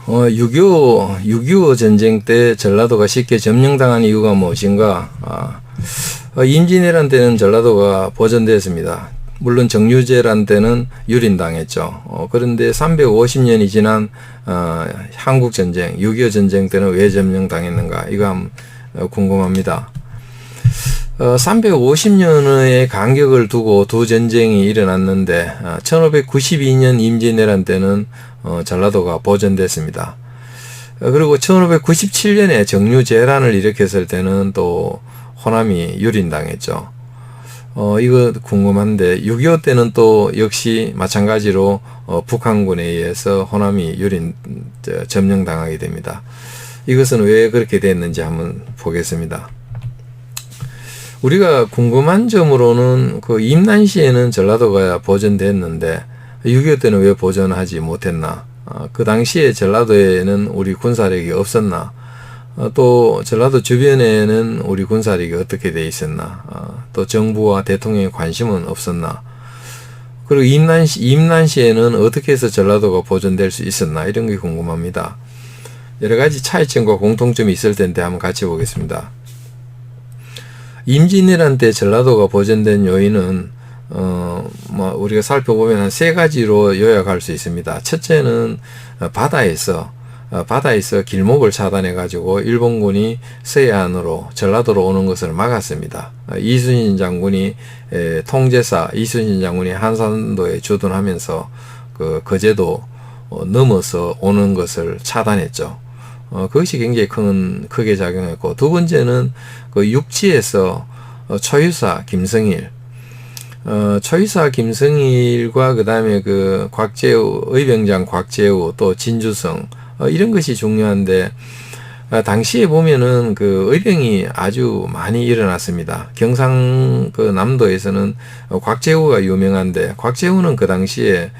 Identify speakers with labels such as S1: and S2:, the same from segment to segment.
S1: 6.25 전쟁 때 전라도가 쉽게 점령당한 이유가 무엇인가? 임진왜란 때는 전라도가 보존되었습니다. 물론 정유재란 때는 유린당했죠. 그런데 350년이 지난 한국전쟁, 6.25 전쟁 때는 왜 점령당했는가? 이거 한번 궁금합니다. 350년의 간격을 두고 두 전쟁이 일어났는데 1592년 임진왜란 때는 전라도가 보존됐습니다. 그리고 1597년에 정유재란을 일으켰을 때는 또 호남이 유린당했죠. 이거 궁금한데 6.25 때는 또 역시 마찬가지로 북한군에 의해서 호남이 점령당하게 됩니다. 이것은 왜 그렇게 됐는지 한번 보겠습니다. 우리가 궁금한 점으로는 그 임난시에는 전라도가 보존됐는데 6.25 때는 왜 보존하지 못했나? 그 당시에 전라도에는 우리 군사력이 없었나? 또 전라도 주변에는 우리 군사력이 어떻게 돼 있었나? 또 정부와 대통령의 관심은 없었나? 그리고 임난시에는 어떻게 해서 전라도가 보존될 수 있었나? 이런 게 궁금합니다. 여러 가지 차이점과 공통점이 있을 텐데 한번 같이 보겠습니다. 임진왜란 때 전라도가 보존된 요인은 우리가 살펴보면 한 세 가지로 요약할 수 있습니다. 첫째는 바다에서 길목을 차단해 가지고 일본군이 서해안으로 전라도로 오는 것을 막았습니다. 이순신 장군이 이순신 장군이 한산도에 주둔하면서 그 거제도 넘어서 오는 것을 차단했죠. 그것이 굉장히 크게 작용했고, 두 번째는 그 육지에서 초유사 김성일과 그 다음에 그 의병장 곽재우 또 진주성 이런 것이 중요한데, 당시에 보면은 그 의병이 아주 많이 일어났습니다. 경상 그 남도에서는 곽재우가 유명한데, 곽재우는 그 당시에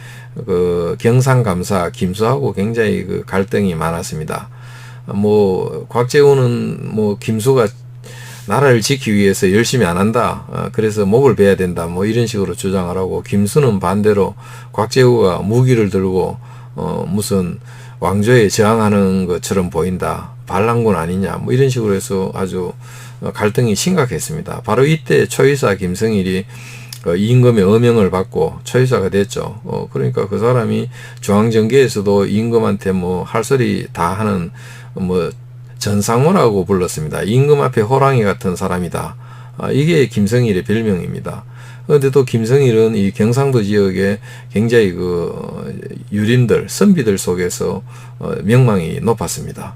S1: 그 경상감사 김수하고 굉장히 그 갈등이 많았습니다. 곽재우는 김수가 나라를 지키기 위해서 열심히 안 한다. 그래서 목을 베야 된다. 이런 식으로 주장을 하고, 김수는 반대로 곽재우가 무기를 들고 무슨 왕조에 저항하는 것처럼 보인다. 반란군 아니냐. 이런 식으로 해서 아주 갈등이 심각했습니다. 바로 이때 초유사 김성일이 임금의 어명을 받고 초유사가 됐죠. 그러니까 그 사람이 중앙정계에서도 임금한테 할 소리 다 하는 전상호라고 불렀습니다. 임금 앞에 호랑이 같은 사람이다. 이게 김성일의 별명입니다. 그런데 또 김성일은 이 경상도 지역에 굉장히 유림들, 선비들 속에서 명망이 높았습니다.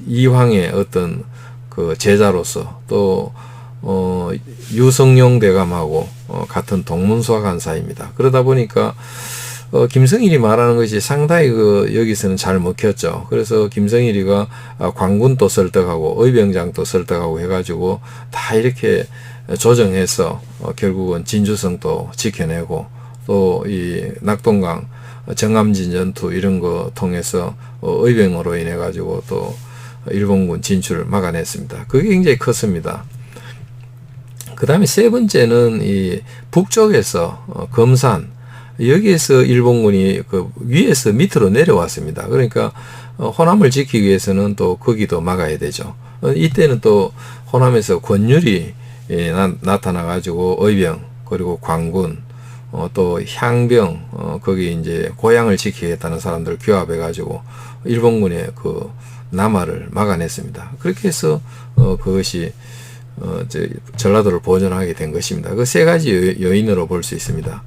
S1: 이황의 어떤 그 제자로서 또 유성룡 대감하고 같은 동문수학한사입니다. 그러다 보니까 김성일이 말하는 것이 상당히 여기서는 잘 먹혔죠. 그래서 김성일이가 관군도 설득하고 의병장도 설득하고 해가지고 다 이렇게 조정해서 결국은 진주성도 지켜내고, 또 이 낙동강 정암진 전투 이런 거 통해서 의병으로 인해 가지고 또 일본군 진출을 막아냈습니다. 그게 굉장히 컸습니다. 그 다음에 세 번째는 이 북쪽에서 금산, 여기에서 일본군이 그 위에서 밑으로 내려왔습니다. 그러니까 호남을 지키기 위해서는 또 거기도 막아야 되죠. 이때는 또 호남에서 권율이 나타나 가지고 의병, 그리고 관군, 또 향병, 거기 이제 고향을 지키겠다는 사람들 규합해 가지고 일본군의 그 남하를 막아냈습니다. 그렇게 해서 그것이 전라도를 보존하게 된 것입니다. 그 세 가지 요인으로 볼 수 있습니다.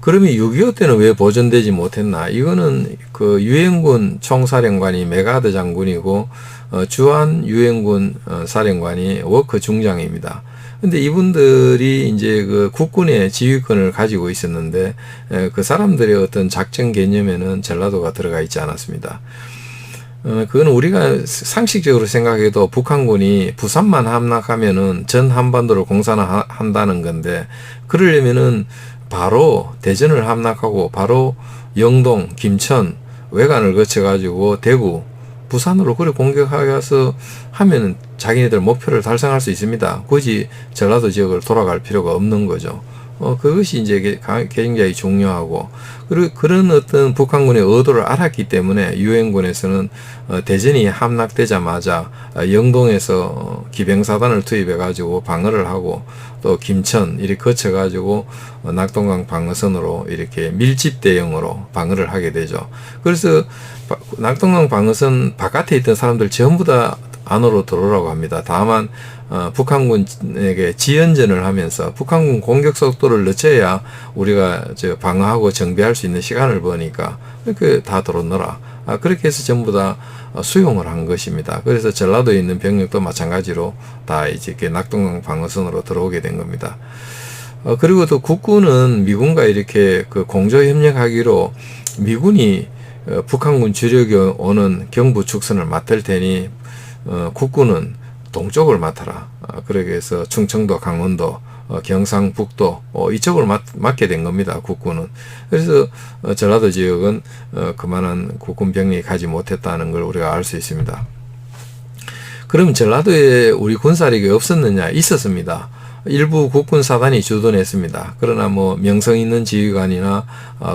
S1: 그러면 6.25 때는 왜 보존되지 못했나? 이거는 그 유엔군 총사령관이 메가드 장군이고, 주한 유엔군 사령관이 워커 중장입니다. 근데 이분들이 이제 그 국군의 지휘권을 가지고 있었는데, 그 사람들의 어떤 작전 개념에는 전라도가 들어가 있지 않았습니다. 그건 우리가 상식적으로 생각해도 북한군이 부산만 함락하면은 전 한반도를 공산화한다는 건데, 그러려면은 바로 대전을 함락하고 바로 영동, 김천, 외관을 거쳐가지고 대구, 부산으로 그래 공격하여서 하면은 자기네들 목표를 달성할 수 있습니다. 굳이 전라도 지역을 돌아갈 필요가 없는 거죠. 그것이 이제 굉장히 중요하고, 그리고 그런 어떤 북한군의 의도를 알았기 때문에 유엔군에서는 대전이 함락되자마자 영동에서 기병사단을 투입해 가지고 방어를 하고, 또 김천 이렇게 거쳐 가지고 낙동강 방어선으로 이렇게 밀집 대응으로 방어를 하게 되죠. 그래서 낙동강 방어선 바깥에 있던 사람들 전부 다 안으로 들어오라고 합니다. 다만 북한군에게 지연전을 하면서 북한군 공격 속도를 늦춰야 우리가 방어하고 정비할 수 있는 시간을 버니까 그렇게 다 들어오너라. 그렇게 해서 전부 다 수용을 한 것입니다. 그래서 전라도에 있는 병력도 마찬가지로 다 이제 낙동강 방어선으로 들어오게 된 겁니다. 그리고 또 국군은 미군과 이렇게 그 공조 협력하기로, 미군이 북한군 주력이 오는 경부 축선을 맡을 테니 국군은 동쪽을 맡아라. 그렇게 해서 충청도, 강원도, 경상북도 이쪽을 맡게 된 겁니다. 국군은. 그래서 전라도 지역은 그만한 국군 병력이 가지 못했다는 걸 우리가 알 수 있습니다. 그럼 전라도에 우리 군사력이 없었느냐? 있었습니다. 일부 국군 사단이 주둔했습니다. 그러나 뭐 명성 있는 지휘관이나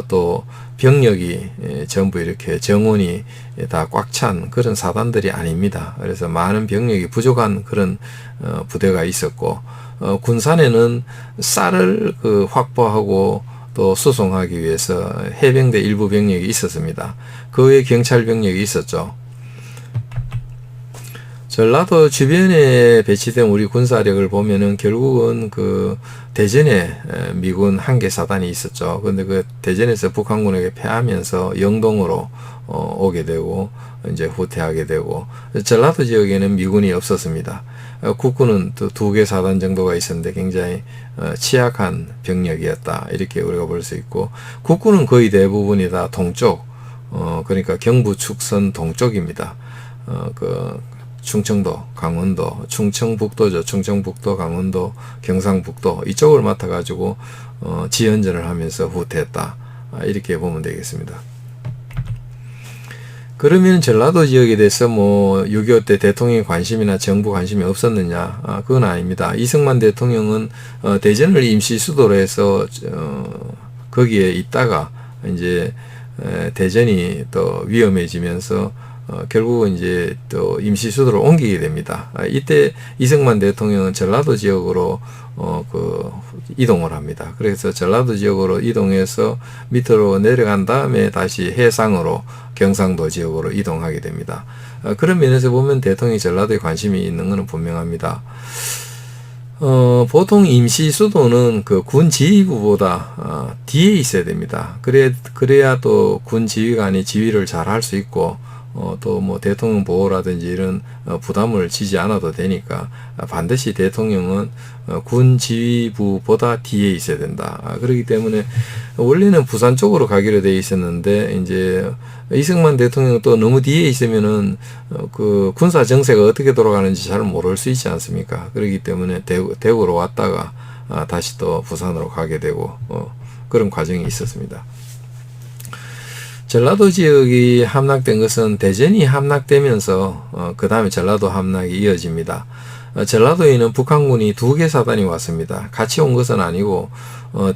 S1: 또 병력이 전부 이렇게 정원이 다 꽉 찬 그런 사단들이 아닙니다. 그래서 많은 병력이 부족한 그런 부대가 있었고, 군산에는 쌀을 확보하고 또 수송하기 위해서 해병대 일부 병력이 있었습니다. 그 외에 경찰 병력이 있었죠. 전라도 주변에 배치된 우리 군사력을 보면은 결국은 그 대전에 미군 한개 사단이 있었죠. 근데 그 대전에서 북한군에게 패하면서 영동으로 오게 되고 이제 후퇴하게 되고, 전라도 지역에는 미군이 없었습니다. 국군은 또 2개 사단 정도가 있었는데 굉장히 취약한 병력이었다, 이렇게 우리가 볼 수 있고, 국군은 거의 대부분이 다 동쪽, 그러니까 경부 축선 동쪽입니다. 충청도, 강원도, 충청북도죠. 충청북도, 강원도, 경상북도 이쪽을 맡아가지고 지연전을 하면서 후퇴했다, 이렇게 보면 되겠습니다. 그러면 전라도 지역에 대해서 뭐 6.25 때 대통령의 관심이나 정부 관심이 없었느냐? 그건 아닙니다. 이승만 대통령은 대전을 임시 수도로 해서 거기에 있다가 이제 대전이 또 위험해지면서 결국은 이제 또 임시 수도로 옮기게 됩니다. 이때 이승만 대통령은 전라도 지역으로 이동을 합니다. 그래서 전라도 지역으로 이동해서 밑으로 내려간 다음에 다시 해상으로 경상도 지역으로 이동하게 됩니다. 그런 면에서 보면 대통령이 전라도에 관심이 있는 것은 분명합니다. 보통 임시 수도는 그 군 지휘부보다 뒤에 있어야 됩니다. 그래야 또 군 지휘관이 지휘를 잘 할 수 있고, 또 뭐 대통령 보호라든지 이런 부담을 지지 않아도 되니까 반드시 대통령은 군 지휘부보다 뒤에 있어야 된다. 그렇기 때문에 원래는 부산 쪽으로 가기로 돼 있었는데, 이제 이승만 대통령 또 너무 뒤에 있으면은 그 군사 정세가 어떻게 돌아가는지 잘 모를 수 있지 않습니까? 그렇기 때문에 대구로 왔다가 다시 또 부산으로 가게 되고 그런 과정이 있었습니다. 전라도 지역이 함락된 것은 대전이 함락되면서 그 다음에 전라도 함락이 이어집니다. 전라도에는 북한군이 2개 사단이 왔습니다. 같이 온 것은 아니고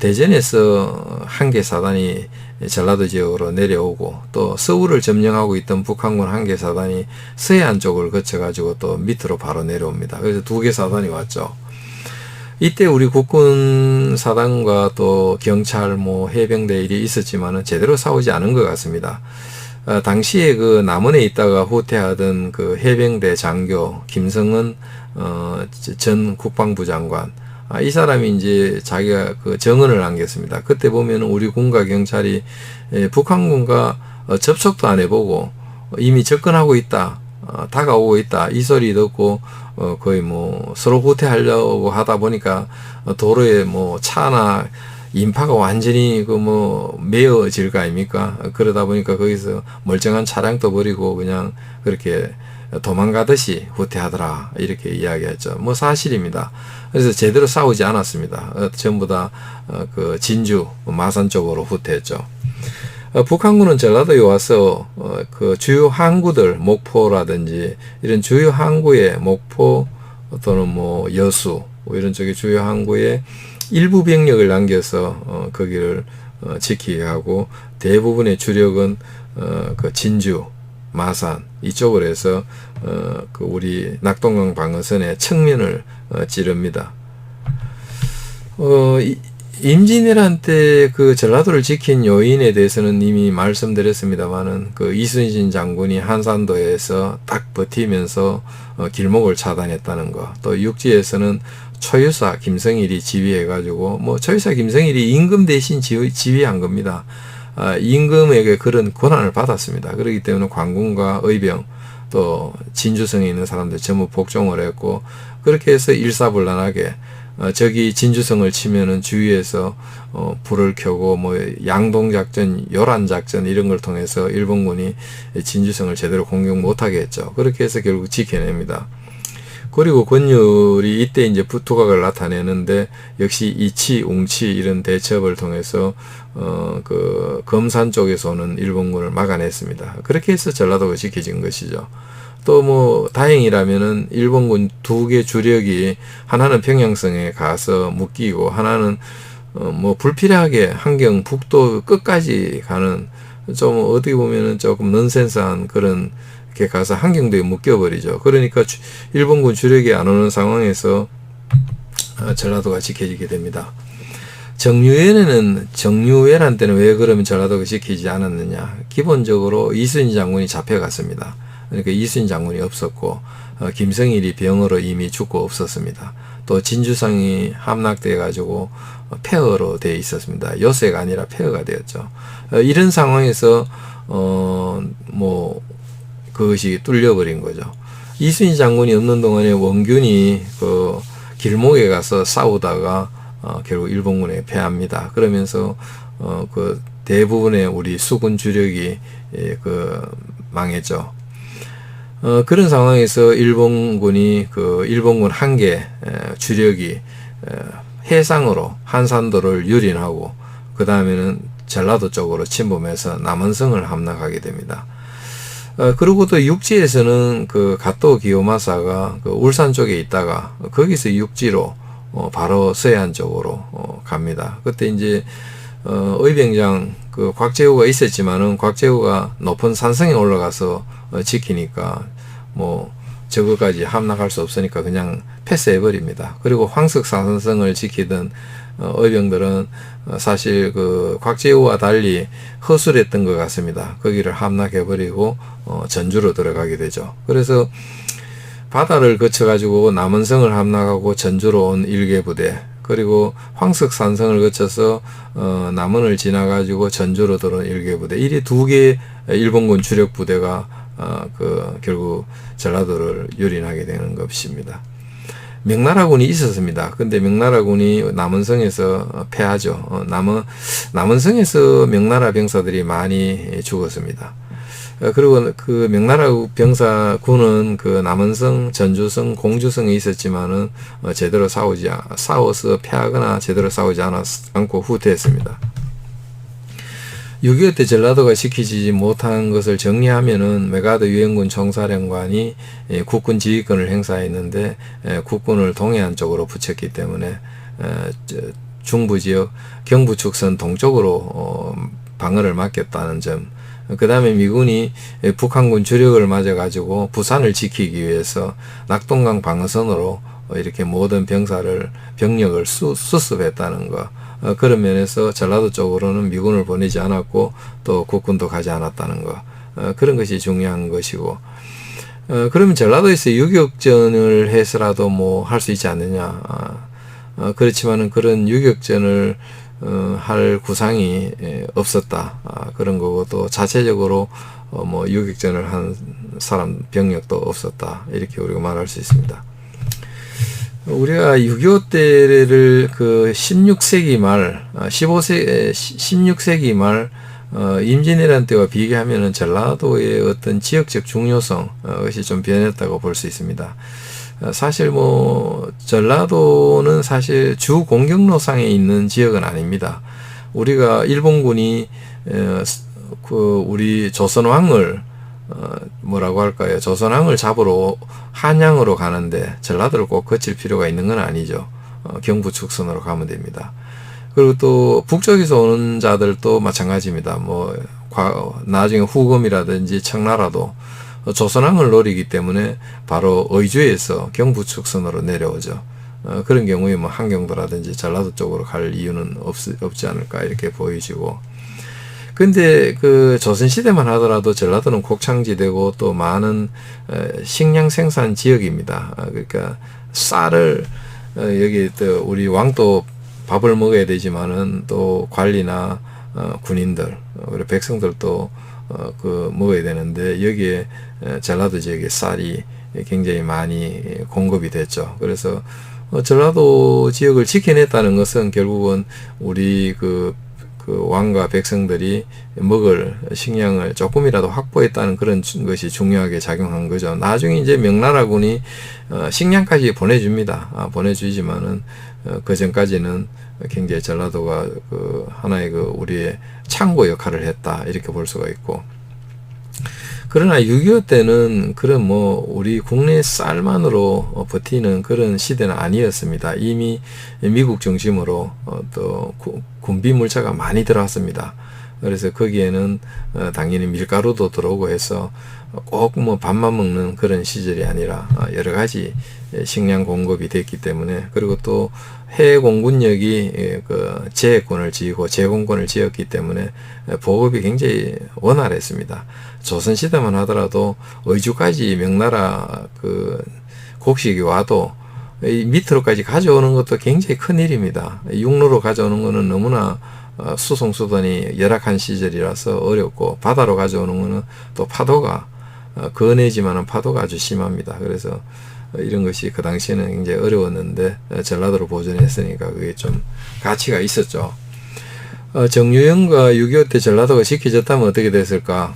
S1: 대전에서 1개 사단이 전라도 지역으로 내려오고, 또 서울을 점령하고 있던 북한군 1개 사단이 서해안 쪽을 거쳐가지고 또 밑으로 바로 내려옵니다. 그래서 2개 사단이 왔죠. 이때 우리 국군 사단과 또 경찰, 뭐 해병대 일이 있었지만은 제대로 싸우지 않은 것 같습니다. 당시에 그 남원에 있다가 후퇴하던 그 해병대 장교 김성은 전 국방부 장관, 이 사람이 이제 자기가 그 정언을 남겼습니다. 그때 보면 우리 군과 경찰이 북한군과 접촉도 안 해보고 이미 접근하고 있다, 다가오고 있다, 이 소리 듣고 거의 뭐 서로 후퇴하려고 하다 보니까 도로에 뭐 차나 인파가 완전히 메어질 거 아닙니까? 그러다 보니까 거기서 멀쩡한 차량도 버리고 그냥 그렇게 도망가듯이 후퇴하더라, 이렇게 이야기했죠. 뭐 사실입니다. 그래서 제대로 싸우지 않았습니다. 전부 다 그 진주, 마산 쪽으로 후퇴했죠. 북한군은 전라도에 와서 그 주요 항구들, 목포라든지 이런 주요 항구에, 목포 또는 뭐 여수 이런 쪽의 주요 항구에 일부 병력을 남겨서 거기를 지키게 하고 대부분의 주력은 그 진주, 마산 이쪽으로 해서 그 우리 낙동강 방어선의 측면을 찌릅니다. 임진왜란 때 그 전라도를 지킨 요인에 대해서는 이미 말씀드렸습니다만은 그 이순신 장군이 한산도에서 딱 버티면서 길목을 차단했다는 거, 또 육지에서는 초유사 김성일이 지휘해가지고 뭐 초유사 김성일이 임금 대신 지휘한 겁니다. 임금에게 그런 권한을 받았습니다. 그렇기 때문에 관군과 의병 또 진주성에 있는 사람들 전부 복종을 했고, 그렇게 해서 일사불란하게 저기 진주성을 치면은 주위에서 불을 켜고 뭐 양동작전, 요란작전 이런 걸 통해서 일본군이 진주성을 제대로 공격 못하게 했죠. 그렇게 해서 결국 지켜냅니다. 그리고 권율이 이때 이제 두각을 나타내는데, 역시 이치, 웅치 이런 대첩을 통해서 그 검산 쪽에서 오는 일본군을 막아냈습니다. 그렇게 해서 전라도가 지켜진 것이죠. 또 뭐 다행이라면은 일본군 두 개 주력이 하나는 평양성에 가서 묶이고, 하나는 뭐 불필요하게 한경 북도 끝까지 가는, 좀 어떻게 보면은 조금 넌센스한 그런 게 가서 한경도에 묶여버리죠. 그러니까 일본군 주력이 안 오는 상황에서 전라도가 지켜지게 됩니다. 정유회란 때는 왜 그러면 전라도가 지키지 않았느냐? 기본적으로 이순신 장군이 잡혀갔습니다. 그러니까 이순신 장군이 없었고, 김성일이 병으로 이미 죽고 없었습니다. 또 진주성이 함락돼 가지고 폐허로 되어 있었습니다. 요새가 아니라 폐허가 되었죠. 이런 상황에서 뭐 그것이 뚫려버린 거죠. 이순신 장군이 없는 동안에 원균이 그 길목에 가서 싸우다가 결국 일본군에 패합니다. 그러면서 그 대부분의 우리 수군 주력이 그 망했죠. 그런 상황에서 일본군이 그 일본군 한 개 주력이 해상으로 한산도를 유린하고, 그 다음에는 전라도 쪽으로 침범해서 남원성을 함락하게 됩니다. 그리고 또 육지에서는 그 가토 기요마사가 그 울산 쪽에 있다가 거기서 육지로 바로 서해안 쪽으로 갑니다. 그때 이제 의병장 그 곽재우가 있었지만은 곽재우가 높은 산성에 올라가서 지키니까 뭐 저거까지 함락할 수 없으니까 그냥 패스해버립니다. 그리고 황석산성을 지키던 의병들은 사실 그 곽재우와 달리 허술했던 것 같습니다. 거기를 함락해버리고 전주로 들어가게 되죠. 그래서 바다를 거쳐가지고 남원성을 함락하고 전주로 온 1개 부대, 그리고 황석산성을 거쳐서 남원을 지나가지고 전주로 들어온 1개 부대, 이리 2개 일본군 주력 부대가 그 결국 전라도를 유린하게 되는 것입니다. 명나라군이 있었습니다. 근데 명나라군이 남원성에서 패하죠. 남원성에서 명나라 병사들이 많이 죽었습니다. 그리고 그 명나라 병사군은 그 남원성, 전주성, 공주성에 있었지만은 제대로 싸워서 패하거나 제대로 싸우지 않고 후퇴했습니다. 6.25 때 전라도가 지키지 못한 것을 정리하면은 메가드 유엔군 총사령관이 국군 지휘권을 행사했는데 국군을 동해안 쪽으로 붙였기 때문에 중부지역 경부축선 동쪽으로 방어를 맡겼다는 점, 그 다음에 미군이 북한군 주력을 맞아가지고 부산을 지키기 위해서 낙동강 방어선으로 이렇게 모든 병력을 수습했다는 거, 그런 면에서 전라도 쪽으로는 미군을 보내지 않았고 또 국군도 가지 않았다는 거, 그런 것이 중요한 것이고, 그러면 전라도에서 유격전을 해서라도 뭐 할 수 있지 않느냐? 그렇지만은 그런 유격전을 할 구상이 없었다, 그런 거고, 또 자체적으로 뭐 유격전을 한 사람 병력도 없었다, 이렇게 우리가 말할 수 있습니다. 우리가 6.25 때를 그 16세기 말, 16세기 말 임진왜란 때와 비교하면은 전라도의 어떤 지역적 중요성, 것이 좀 변했다고 볼 수 있습니다. 사실 뭐 전라도는 사실 주 공격로상에 있는 지역은 아닙니다. 우리가 일본군이 그 우리 조선왕을 뭐라고 할까요? 조선왕을 잡으러 한양으로 가는데 전라도를 꼭 거칠 필요가 있는 건 아니죠. 경부 축선으로 가면 됩니다. 그리고 또 북쪽에서 오는 자들도 마찬가지입니다. 뭐 나중에 후금이라든지 청나라도 조선왕을 노리기 때문에 바로 의주에서 경부 축선으로 내려오죠. 그런 경우에 뭐 한경도라든지 전라도 쪽으로 갈 이유는 없지 않을까 이렇게 보여지고. 근데 그 조선시대만 하더라도 전라도는 곡창지대고 또 많은 식량 생산 지역입니다. 그러니까 쌀을 여기 또 우리 왕도 밥을 먹어야 되지만은 또 관리나 군인들 그리고 백성들도 그 먹어야 되는데 여기에 전라도 지역에 쌀이 굉장히 많이 공급이 됐죠. 그래서 전라도 지역을 지켜냈다는 것은 결국은 우리 그 왕과 백성들이 먹을 식량을 조금이라도 확보했다는 그런 것이 중요하게 작용한 거죠. 나중에 이제 명나라군이 식량까지 보내줍니다. 보내주지만은 그 전까지는 굉장히 전라도가 그 하나의 그 우리의 창고 역할을 했다 이렇게 볼 수가 있고. 그러나 6.25 때는 그런 뭐 우리 국내 쌀만으로 버티는 그런 시대는 아니었습니다. 이미 미국 중심으로 또 군비 물자가 많이 들어왔습니다. 그래서 거기에는 당연히 밀가루도 들어오고 해서 꼭 뭐 밥만 먹는 그런 시절이 아니라 여러 가지 식량 공급이 됐기 때문에, 그리고 또 해외 공군력이 그 제해권을 지고 제공권을 지었기 때문에 보급이 굉장히 원활했습니다. 조선시대만 하더라도 의주까지 명나라 그 곡식이 와도 이 밑으로까지 가져오는 것도 굉장히 큰 일입니다. 육로로 가져오는 거는 너무나 수송수단이 열악한 시절이라서 어렵고, 바다로 가져오는 거는 또 파도가 거내지만은 파도가 아주 심합니다. 그래서 이런 것이 그 당시에는 굉장히 어려웠는데 전라도로 보존했으니까 그게 좀 가치가 있었죠. 정유영과 6.25 때 전라도가 지켜졌다면 어떻게 됐을까?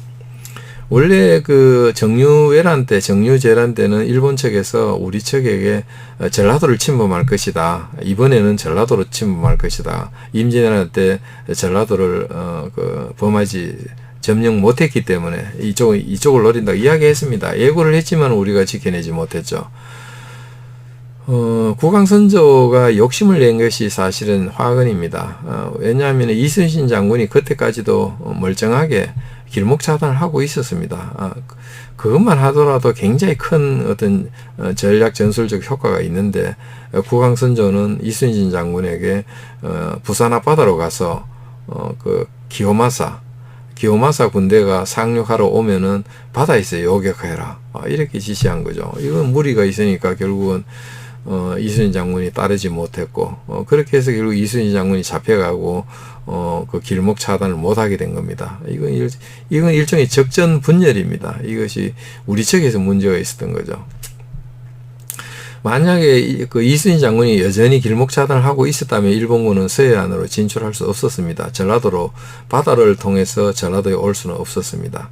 S1: 원래 그 정유회란 때, 정유재란 때는 일본 측에서 우리 측에게 전라도를 침범할 것이다. 이번에는 전라도로 침범할 것이다. 임진왜란 때 전라도를 범하지 점령 못했기 때문에 이쪽을 노린다 이야기했습니다. 예고를 했지만 우리가 지켜내지 못했죠. 국왕선조가 욕심을 낸 것이 사실은 화근입니다. 왜냐하면 이순신 장군이 그때까지도 멀쩡하게 길목 차단을 하고 있었습니다. 그것만 하더라도 굉장히 큰 어떤 전략 전술적 효과가 있는데, 국왕선조는 이순신 장군에게 부산 앞바다로 가서 그 기요마사 군대가 상륙하러 오면은 바다에서 요격해라 이렇게 지시한 거죠. 이건 무리가 있으니까 결국은 이순신 장군이 따르지 못했고, 그렇게 해서 결국 이순신 장군이 잡혀가고 그 길목 차단을 못하게 된 겁니다. 이건 일종의 적전 분열입니다. 이것이 우리 측에서 문제가 있었던 거죠. 만약에 그 이순신 장군이 여전히 길목 차단을 하고 있었다면 일본군은 서해안으로 진출할 수 없었습니다. 전라도로 바다를 통해서 전라도에 올 수는 없었습니다.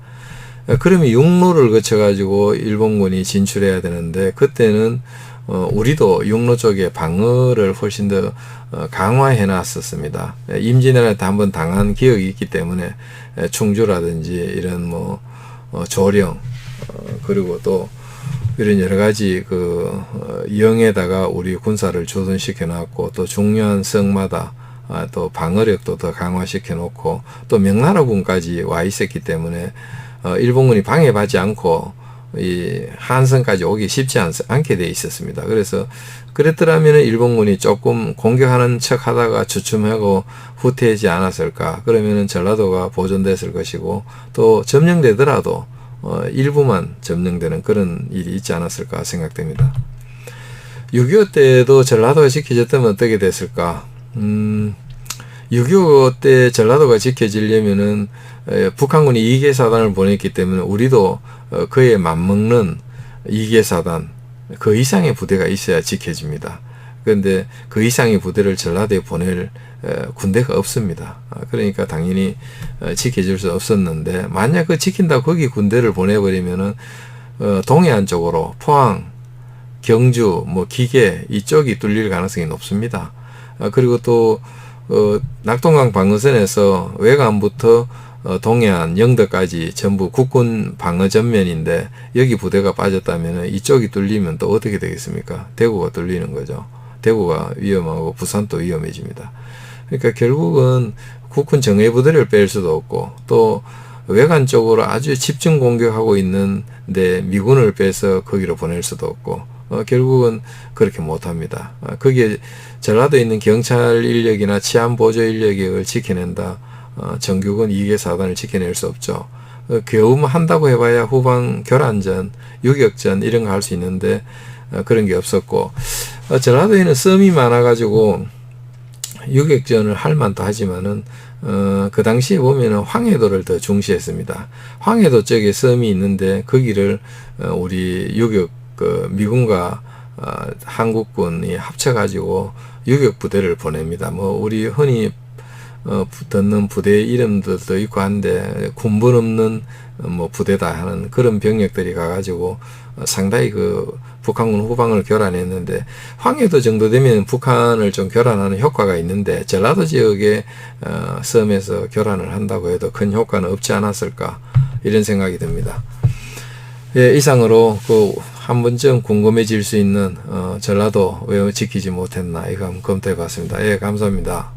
S1: 그러면 육로를 거쳐가지고 일본군이 진출해야 되는데, 그때는 우리도 육로 쪽에 방어를 훨씬 더 강화해 놨었습니다. 임진왜란 때 한번 당한 기억이 있기 때문에 충주라든지 이런 뭐 조령 그리고 또 이런 여러 가지 그 영에다가 우리 군사를 조선시켜 놨고, 또 중요한 성마다 또 방어력도 더 강화시켜 놓고, 또 명나라군까지 와 있었기 때문에 일본군이 방해받지 않고 이 한성까지 오기 쉽지 않게 돼 있었습니다. 그래서 그랬더라면 일본군이 조금 공격하는 척 하다가 주춤하고 후퇴하지 않았을까. 그러면은 전라도가 보존됐을 것이고, 또 점령되더라도 일부만 점령되는 그런 일이 있지 않았을까 생각됩니다. 6.25 때도 전라도가 지켜졌다면 어떻게 됐을까? 6.25 때 전라도가 지켜지려면은 북한군이 2개 사단을 보냈기 때문에 우리도 그에 맞먹는 2개 사단, 그 이상의 부대가 있어야 지켜집니다. 그런데 그 이상의 부대를 전라도에 보낼 군대가 없습니다. 그러니까 당연히 지켜줄 수 없었는데, 만약 그 지킨다고 거기 군대를 보내버리면은 동해안 쪽으로 포항, 경주, 뭐 기계 이쪽이 뚫릴 가능성이 높습니다. 그리고 또 낙동강 방어선에서 외관부터 동해안, 영덕까지 전부 국군 방어 전면인데, 여기 부대가 빠졌다면 이쪽이 뚫리면 또 어떻게 되겠습니까? 대구가 뚫리는 거죠. 대구가 위험하고 부산도 위험해집니다. 그러니까 결국은 국군 정예부대를 뺄 수도 없고 또 외관 쪽으로 아주 집중 공격하고 있는데 미군을 빼서 거기로 보낼 수도 없고 결국은 그렇게 못합니다. 거기에 전라도에 있는 경찰 인력이나 치안 보조 인력을 지켜낸다. 정규군 2개 사단을 지켜낼 수 없죠. 겨우 한다고 해봐야 후방 교란전, 유격전 이런 거 할 수 있는데 그런 게 없었고 전라도에는 섬이 많아가지고 유격전을 할 만도 하지만은 그 당시에 보면은 황해도를 더 중시했습니다. 황해도 쪽에 섬이 있는데 거기를 우리 유격 미군과 한국군이 합쳐가지고 유격 부대를 보냅니다. 뭐 우리 흔히 듣는 부대 이름들도 있고 한데 군번 없는 뭐 부대다 하는 그런 병력들이 가가지고 상당히 그 북한군 후방을 교란했는데 황해도 정도 되면 북한을 좀 교란하는 효과가 있는데 전라도 지역의 섬에서 교란을 한다고 해도 큰 효과는 없지 않았을까 이런 생각이 듭니다. 예, 이상으로 그 한 번쯤 궁금해질 수 있는 전라도 왜 지키지 못했나 이거 한번 검토해 봤습니다. 예, 감사합니다.